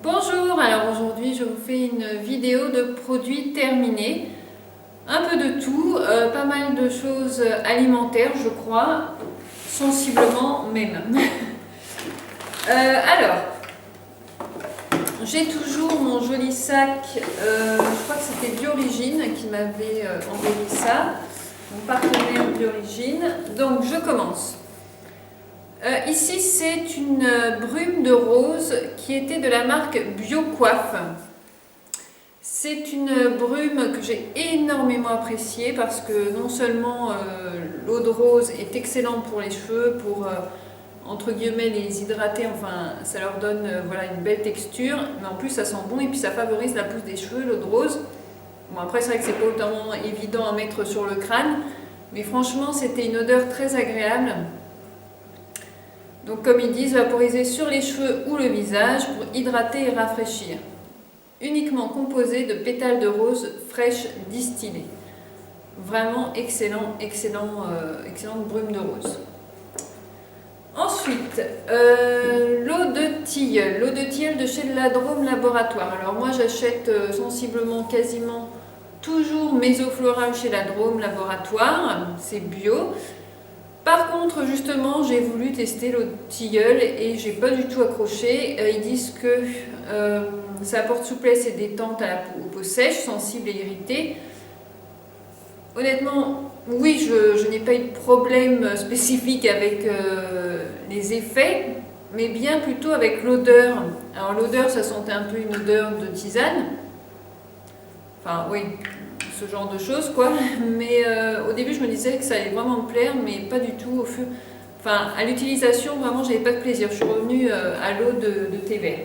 Bonjour, alors aujourd'hui je vous fais une vidéo de produits terminés, un peu de tout, pas mal de choses alimentaires je crois, sensiblement même. Alors, j'ai toujours mon joli sac, je crois que c'était Biorigine qui m'avait envoyé ça, mon partenaire Biorigine, donc je commence. Ici c'est une brume de rose qui était de la marque BioCoiffe. C'est une brume que j'ai énormément appréciée parce que non seulement l'eau de rose est excellente pour les cheveux, pour entre guillemets les hydrater, enfin ça leur donne voilà, une belle texture, mais en plus ça sent bon et puis ça favorise la pousse des cheveux, l'eau de rose. Bon après c'est vrai que c'est pas autant évident à mettre sur le crâne, mais franchement c'était une odeur très agréable. Donc comme ils disent, vaporiser sur les cheveux ou le visage pour hydrater et rafraîchir. Uniquement composé de pétales de rose fraîches distillées. Vraiment excellente brume de rose. Ensuite, l'eau de tilleul. L'eau de tilleul de chez la Drôme Laboratoire. Alors moi j'achète sensiblement quasiment toujours mes eaux florales chez la Drôme Laboratoire. C'est bio. Par contre, justement, j'ai voulu tester l'eau de tilleul et j'ai pas du tout accroché. Ils disent que ça apporte souplesse et détente à la peau, aux peaux sèches, sensibles et irritées. Honnêtement, oui, je n'ai pas eu de problème spécifique avec les effets, mais bien plutôt avec l'odeur. Alors l'odeur, ça sentait un peu une odeur de tisane. Enfin, oui, ce genre de choses quoi, mais au début je me disais que ça allait vraiment me plaire, mais pas du tout au fur. Enfin, à l'utilisation, vraiment j'avais pas de plaisir. Je suis revenue à l'eau de thé vert.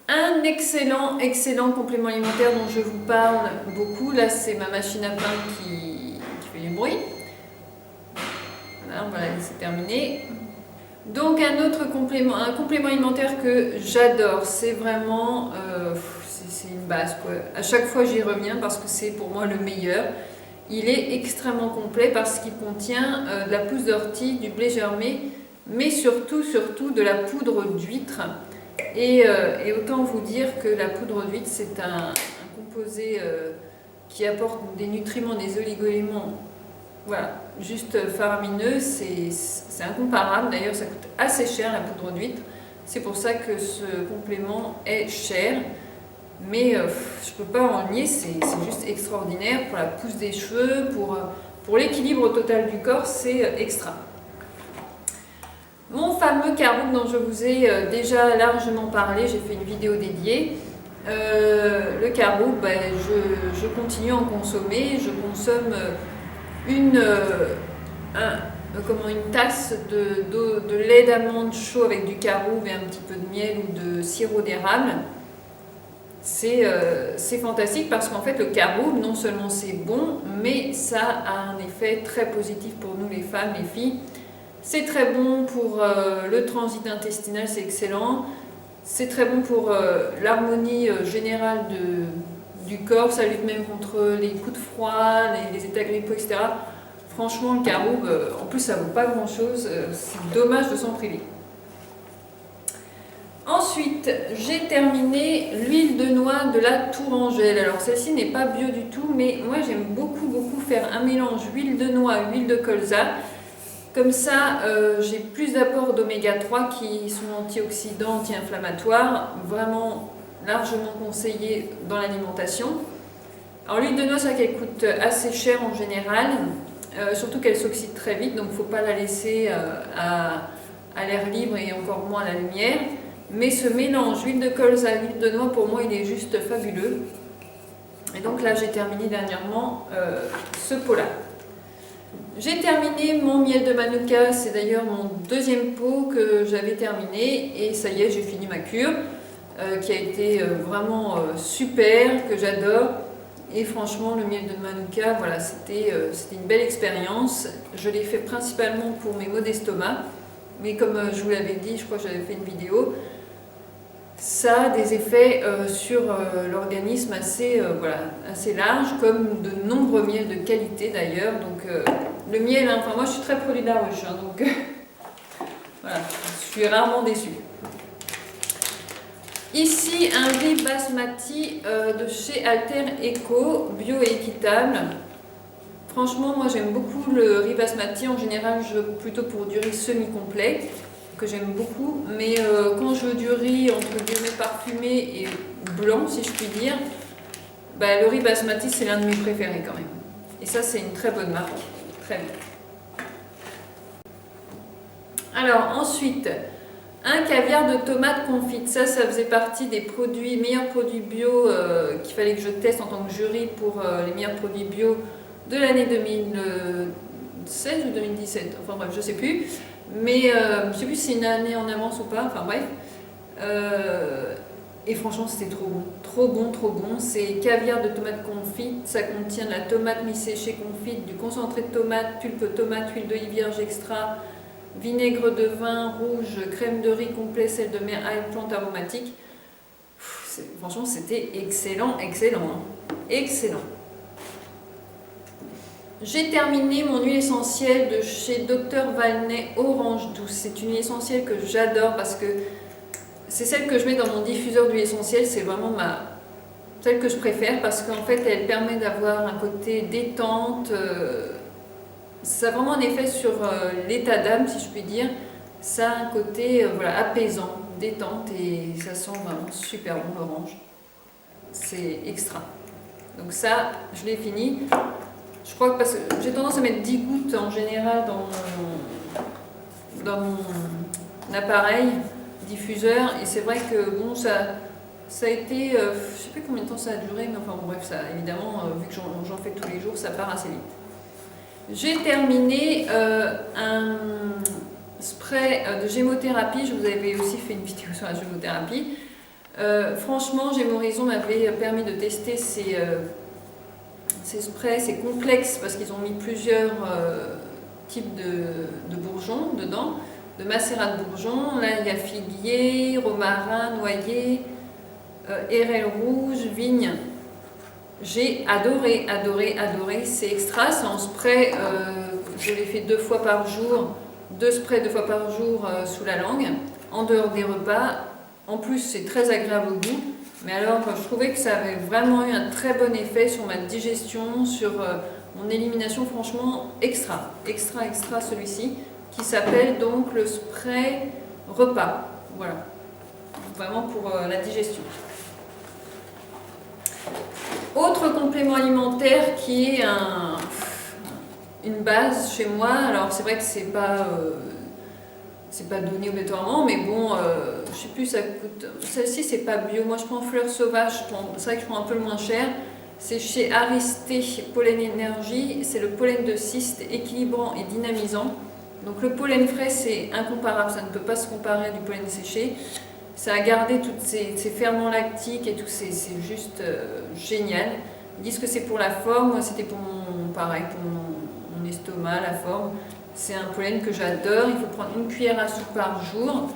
Un excellent complément alimentaire dont je vous parle beaucoup, là c'est ma machine à pain qui fait du bruit. Voilà, on va la laisser terminer. Donc un complément alimentaire que j'adore, c'est vraiment c'est une base quoi. À chaque fois j'y reviens parce que c'est pour moi le meilleur. Il est extrêmement complet parce qu'il contient de la pousse d'ortie, du blé germé, mais surtout de la poudre d'huître. Et autant vous dire que la poudre d'huître c'est un composé qui apporte des nutriments, des oligo-éléments. Voilà, juste faramineux, c'est incomparable. D'ailleurs, ça coûte assez cher la poudre d'huître. C'est pour ça que ce complément est cher. Mais je ne peux pas en nier, c'est juste extraordinaire pour la pousse des cheveux, pour l'équilibre total du corps, c'est extra. Mon fameux caroube dont je vous ai déjà largement parlé, j'ai fait une vidéo dédiée. Le caroube, ben, je continue à en consommer. Je consomme une tasse de lait d'amande chaud avec du caroube et un petit peu de miel ou de sirop d'érable. C'est fantastique parce qu'en fait le caroube, non seulement c'est bon, mais ça a un effet très positif pour nous les femmes, les filles. C'est très bon pour le transit intestinal, c'est excellent. C'est très bon pour l'harmonie générale du corps, ça lutte même contre les coups de froid, les états grippaux, etc. Franchement, le caroube, en plus ça vaut pas grand chose, c'est dommage de s'en priver. Ensuite, j'ai terminé l'huile de noix de la Tourangelle. Alors celle-ci n'est pas bio du tout, mais moi j'aime beaucoup faire un mélange huile de noix, huile de colza. Comme ça, j'ai plus d'apports d'oméga 3 qui sont antioxydants, anti-inflammatoires, vraiment largement conseillés dans l'alimentation. Alors l'huile de noix, c'est vrai qu'elle coûte assez cher en général, surtout qu'elle s'oxyde très vite, donc il ne faut pas la laisser à l'air libre et encore moins à la lumière. Mais ce mélange huile de colza, huile de noix, pour moi, il est juste fabuleux. Et donc là, j'ai terminé dernièrement ce pot-là. J'ai terminé mon miel de Manuka, c'est d'ailleurs mon deuxième pot que j'avais terminé. Et ça y est, j'ai fini ma cure, qui a été vraiment super, que j'adore. Et franchement, le miel de Manuka, voilà, c'était une belle expérience. Je l'ai fait principalement pour mes maux d'estomac. Mais comme je vous l'avais dit, je crois que j'avais fait une vidéo, ça a des effets sur l'organisme assez larges, comme de nombreux miels de qualité d'ailleurs. Donc le miel, hein, enfin moi je suis très produit de la ruche, hein, donc voilà, je suis rarement déçue. Ici, un riz basmati de chez Alter Eco, bio et équitable. Franchement, moi j'aime beaucoup le riz basmati. En général, je veux plutôt pour du riz semi-complet, que j'aime beaucoup. Mais quand je veux du riz entre guillemets parfumé et blanc, si je puis dire, bah, le riz basmati c'est l'un de mes préférés quand même. Et ça, c'est une très bonne marque. Très bien. Alors ensuite, un caviar de tomate confite. Ça faisait partie des meilleurs produits bio qu'il fallait que je teste en tant que jury pour les meilleurs produits bio de l'année 2016 ou 2017. Enfin bref, je sais plus. Mais je sais plus si c'est une année en avance ou pas. Enfin bref. Et franchement, c'était trop bon. Trop bon, trop bon. C'est caviar de tomate confite. Ça contient de la tomate mi-séchée confite, du concentré de tomate, pulpe tomate, huile d'olive vierge extra, vinaigre de vin rouge, crème de riz complet, sel de mer, ail, plantes aromatiques. Franchement, c'était excellent, excellent. Hein. Excellent. J'ai terminé mon huile essentielle de chez Dr Valnet Orange Douce. C'est une huile essentielle que j'adore parce que c'est celle que je mets dans mon diffuseur d'huile essentielle. C'est vraiment celle que je préfère parce qu'en fait, elle permet d'avoir un côté détente. Ça a vraiment un effet sur l'état d'âme, si je puis dire. Ça a un côté voilà, apaisant, détente et ça sent vraiment super bon l'orange. C'est extra. Donc ça, je l'ai fini. Je crois que parce que j'ai tendance à mettre 10 gouttes en général dans mon appareil diffuseur et c'est vrai que bon, ça a été, je sais plus combien de temps ça a duré, mais enfin bon, bref, ça, évidemment, vu que j'en fais tous les jours, ça part assez vite. J'ai terminé un spray de gémothérapie. Je vous avais aussi fait une vidéo sur la gémothérapie. Franchement, Gémoraison m'avait permis de tester ces sprays. C'est complexe parce qu'ils ont mis plusieurs types de bourgeons dedans, de macérat de bourgeons. Là, il y a figuier, romarin, noyer, érelle rouge, vigne. J'ai adoré, adoré, adoré. C'est extra, c'est en spray. Je l'ai fait 2 fois par jour, 2 sprays 2 fois par jour sous la langue, en dehors des repas. En plus, c'est très agréable au goût. Mais alors, je trouvais que ça avait vraiment eu un très bon effet sur ma digestion, sur mon élimination. Franchement, extra, extra, extra celui-ci, qui s'appelle donc le spray repas. Voilà, vraiment pour la digestion. Autre complément alimentaire qui est une base chez moi. Alors c'est vrai que c'est pas donné obligatoirement, mais bon, je sais plus, ça coûte. Celle-ci c'est pas bio. Moi je prends fleurs sauvages. C'est vrai que je prends un peu le moins cher. C'est chez Aristé Pollen Énergie. C'est le pollen de cyste équilibrant et dynamisant. Donc le pollen frais c'est incomparable. Ça ne peut pas se comparer du pollen séché. Ça a gardé tous ces ferments lactiques et tout, c'est juste génial. Ils disent que c'est pour la forme, moi c'était pour mon estomac, la forme. C'est un pollen que j'adore, il faut prendre 1 cuillère à soupe par jour.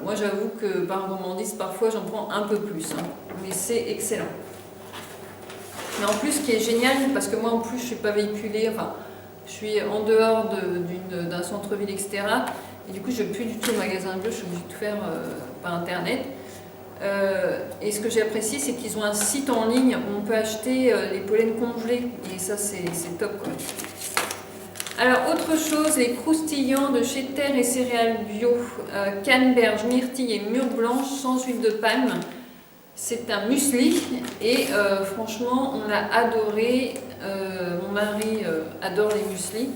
Moi j'avoue que par gourmandise, parfois j'en prends un peu plus, hein, mais c'est excellent. Mais en plus, ce qui est génial, parce que moi en plus je ne suis pas véhiculée, enfin je suis en dehors d'un centre-ville, etc. Et du coup, je ne vais plus du tout au magasin bio, je suis obligée de tout faire par internet. Et ce que j'ai apprécié, c'est qu'ils ont un site en ligne où on peut acheter les pollens congelés. Et ça, c'est top, quoi. Alors, autre chose, les croustillants de chez Terre et Céréales Bio, canneberge, myrtille et mûre blanche sans huile de palme. C'est un muesli et franchement, on l'a adoré. Mon mari adore les mueslis.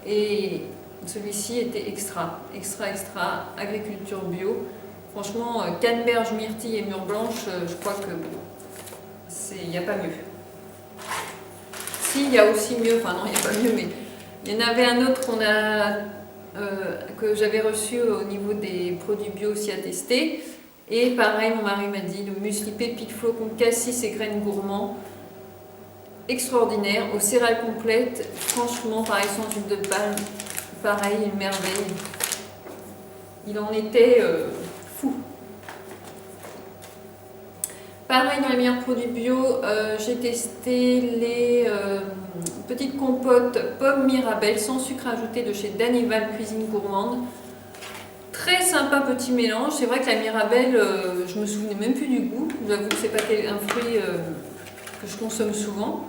Et celui-ci était extra, extra, extra, agriculture bio. Franchement, canneberge, myrtille et mûre blanche, je crois que il n'y a pas mieux. Si, il y a aussi mieux, enfin non, il n'y a pas mieux, mais il y en avait un autre que j'avais reçu au niveau des produits bio aussi à tester. Et pareil, mon mari m'a dit, le muesli pépite flocon cassis et graines gourmands, extraordinaire, aux céréales complètes, franchement, pareil, sans huile de palme. Pareil, une merveille. Il en était fou. Pareil, dans les meilleurs produits bio, j'ai testé les petites compotes pommes Mirabelle sans sucre ajouté de chez Danival Cuisine Gourmande. très sympa petit mélange. C'est vrai que la Mirabelle, je me souvenais même plus du goût. J'avoue que c'est pas un fruit que je consomme souvent.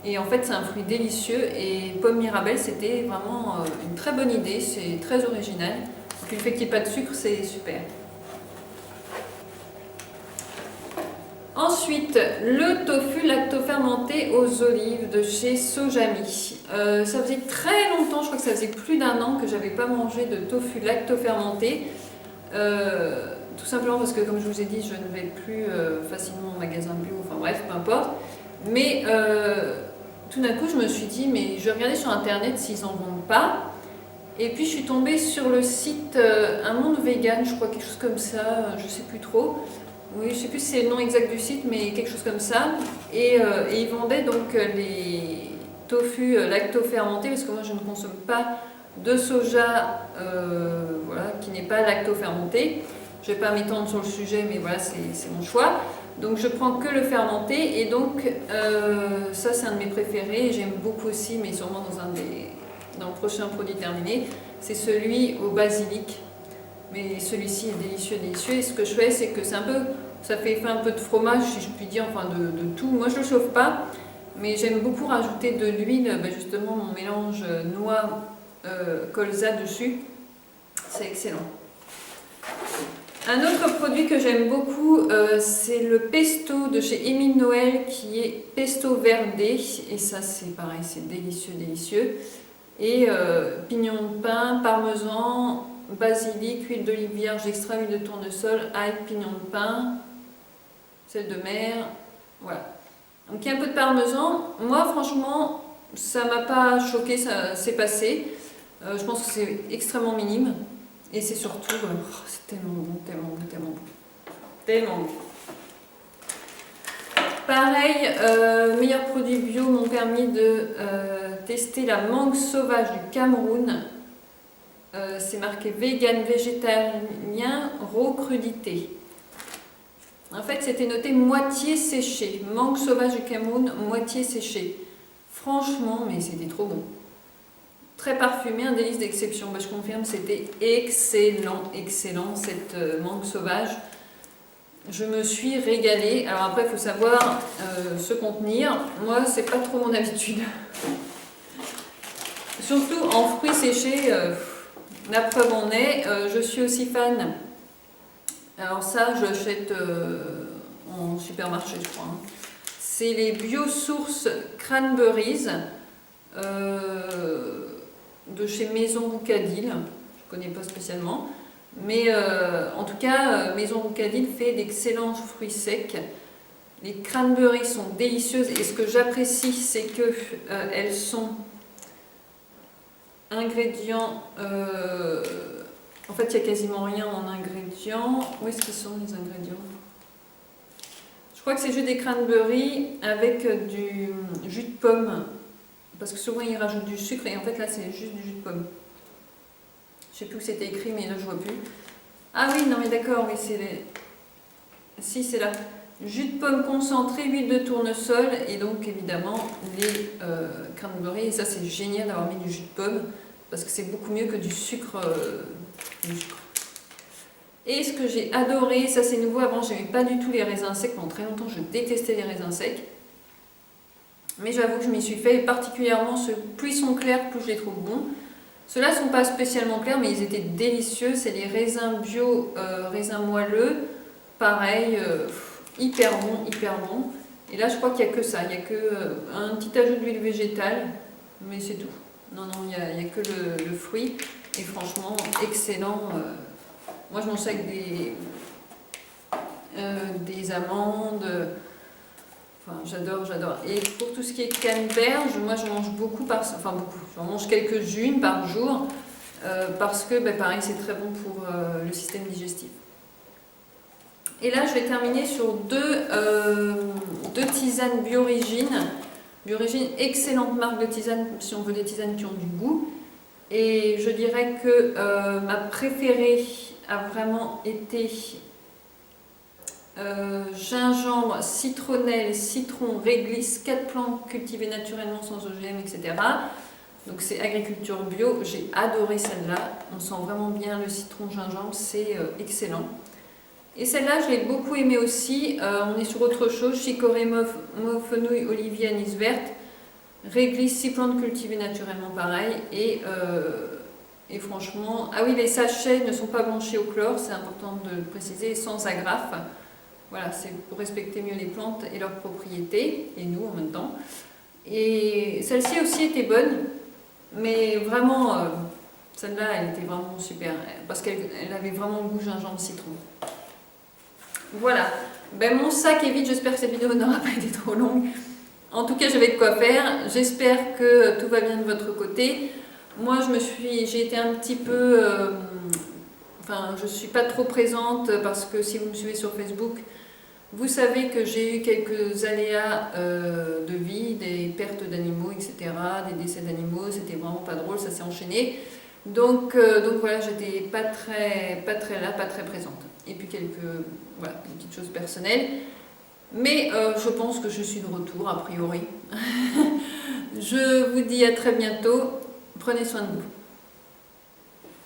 Et en fait, c'est un fruit délicieux. Et pomme Mirabelle, c'était vraiment une très bonne idée. C'est très original. Puis le fait qu'il n'y ait pas de sucre, c'est super. Ensuite, le tofu lactofermenté aux olives de chez Sojami. Ça faisait très longtemps, je crois que ça faisait plus d'1 an que j'avais pas mangé de tofu lactofermenté. Tout simplement parce que, comme je vous ai dit, je ne vais plus facilement au magasin bio, enfin bref, peu importe. Mais tout d'un coup, je me suis dit, mais je vais regarder sur internet s'ils en vendent pas. Et puis je suis tombée sur le site Un Monde Vegan, je crois, quelque chose comme ça, je sais plus trop. Oui, je sais plus si c'est le nom exact du site, mais quelque chose comme ça. Et ils vendaient donc les tofu lactofermentés, parce que moi je ne consomme pas de soja voilà, qui n'est pas lactofermenté. Je ne vais pas m'étendre sur le sujet, mais voilà, c'est mon choix. Donc je prends que le fermenté, et donc ça c'est un de mes préférés, j'aime beaucoup aussi, mais sûrement dans le prochain produit terminé, c'est celui au basilic. Mais celui-ci est délicieux, délicieux. Et ce que je fais, c'est que ça fait un peu de fromage, si je puis dire, enfin de tout. Moi, je ne le chauffe pas, mais j'aime beaucoup rajouter de l'huile, justement, mon mélange noix colza dessus. C'est excellent. Un autre produit que j'aime beaucoup, c'est le pesto de chez Émile Noël, qui est pesto verde. Et ça, c'est pareil, c'est délicieux, délicieux. Et pignon de pain, parmesan, basilic, huile d'olive vierge extra, huile de tournesol, ail, pignon de pain, sel de mer, voilà. Donc il y a un peu de parmesan. Moi franchement, ça m'a pas choqué, ça s'est passé. Je pense que c'est extrêmement minime. Et c'est surtout, c'est tellement bon, tellement bon, tellement bon. Tellement bon. Pareil, meilleurs produits bio m'ont permis de tester la mangue sauvage du Cameroun. C'est marqué vegan, végétalien, raw crudité. En fait, c'était noté moitié séché. Mangue sauvage du Cameroun, moitié séché. Franchement, mais c'était trop bon. Très parfumé, un délice d'exception. Je confirme, c'était excellent, excellent cette mangue sauvage. Je me suis régalée. Alors après, il faut savoir se contenir. Moi, c'est pas trop mon habitude. Surtout en fruits séchés. La preuve en est, je suis aussi fan. Alors ça, je l'achète en supermarché, je crois. C'est les Biosources Cranberries de chez Maison Boucadil. Je ne connais pas spécialement. Mais en tout cas, Maison Boucadil fait d'excellents fruits secs. Les cranberries sont délicieuses et ce que j'apprécie, c'est qu'elles sont ingrédients. En fait, il n'y a quasiment rien en ingrédients. Où est-ce qu'ils sont les ingrédients? Je crois que c'est juste des cranberries avec du jus de pomme. Parce que souvent ils rajoutent du sucre et en fait là c'est juste du jus de pomme. Je sais plus où c'était écrit, mais là je vois plus. Ah oui, non mais d'accord, oui, c'est les. Si, c'est là. Jus de pomme concentré, huile de tournesol et donc évidemment les cranberries. Et ça, c'est génial d'avoir mis du jus de pomme parce que c'est beaucoup mieux que du sucre. Et ce que j'ai adoré, ça c'est nouveau, avant je n'aimais pas du tout les raisins secs. Pendant très longtemps, je détestais les raisins secs. Mais j'avoue que je m'y suis fait, et particulièrement plus ils sont clairs, plus je les trouve bons. Ceux-là ne sont pas spécialement clairs, mais ils étaient délicieux. C'est les raisins bio, raisins moelleux. Pareil, hyper bon, hyper bon. Et là, je crois qu'il n'y a que ça. Il n'y a que un petit ajout d'huile végétale, mais c'est tout. Non, non, il n'y a que le fruit. Et franchement, excellent. Moi, je mange ça avec des amandes. Enfin, j'adore, j'adore. Et pour tout ce qui est canneberge, moi je mange beaucoup, enfin beaucoup, j'en mange quelques-unes par jour parce que, pareil, c'est très bon pour le système digestif. Et là, je vais terminer sur deux tisanes Biorigine. Biorigine, excellente marque de tisane si on veut des tisanes qui ont du goût. Et je dirais que ma préférée a vraiment été gingembre, citronnelle, citron, réglisse, 4 plantes cultivées naturellement sans OGM, etc. Donc c'est agriculture bio, j'ai adoré celle-là, on sent vraiment bien le citron gingembre, c'est excellent. Et celle-là, je l'ai beaucoup aimée aussi. On est sur autre chose. Chicorée, mauve, fenouil, olivier, anis verte. Réglisse, 6 plantes cultivées naturellement, pareil. Et franchement... Ah oui, les sachets ne sont pas blanchis au chlore, c'est important de le préciser, sans agrafe. Voilà, c'est pour respecter mieux les plantes et leurs propriétés, et nous en même temps. Et celle-ci aussi était bonne, mais vraiment, celle-là, elle était vraiment super, parce qu'elle avait vraiment le goût gingembre-citron. Voilà, ben, mon sac est vide, j'espère que cette vidéo n'aura pas été trop longue. En tout cas, j'avais de quoi faire, j'espère que tout va bien de votre côté. Moi, j'ai été un petit peu... enfin, je ne suis pas trop présente parce que si vous me suivez sur Facebook, vous savez que j'ai eu quelques aléas de vie, des pertes d'animaux, etc., des décès d'animaux, c'était vraiment pas drôle, ça s'est enchaîné. Donc voilà, j'étais pas très là, pas très présente. Et puis voilà, des petites choses personnelles. Mais je pense que je suis de retour, a priori. Je vous dis à très bientôt. Prenez soin de vous.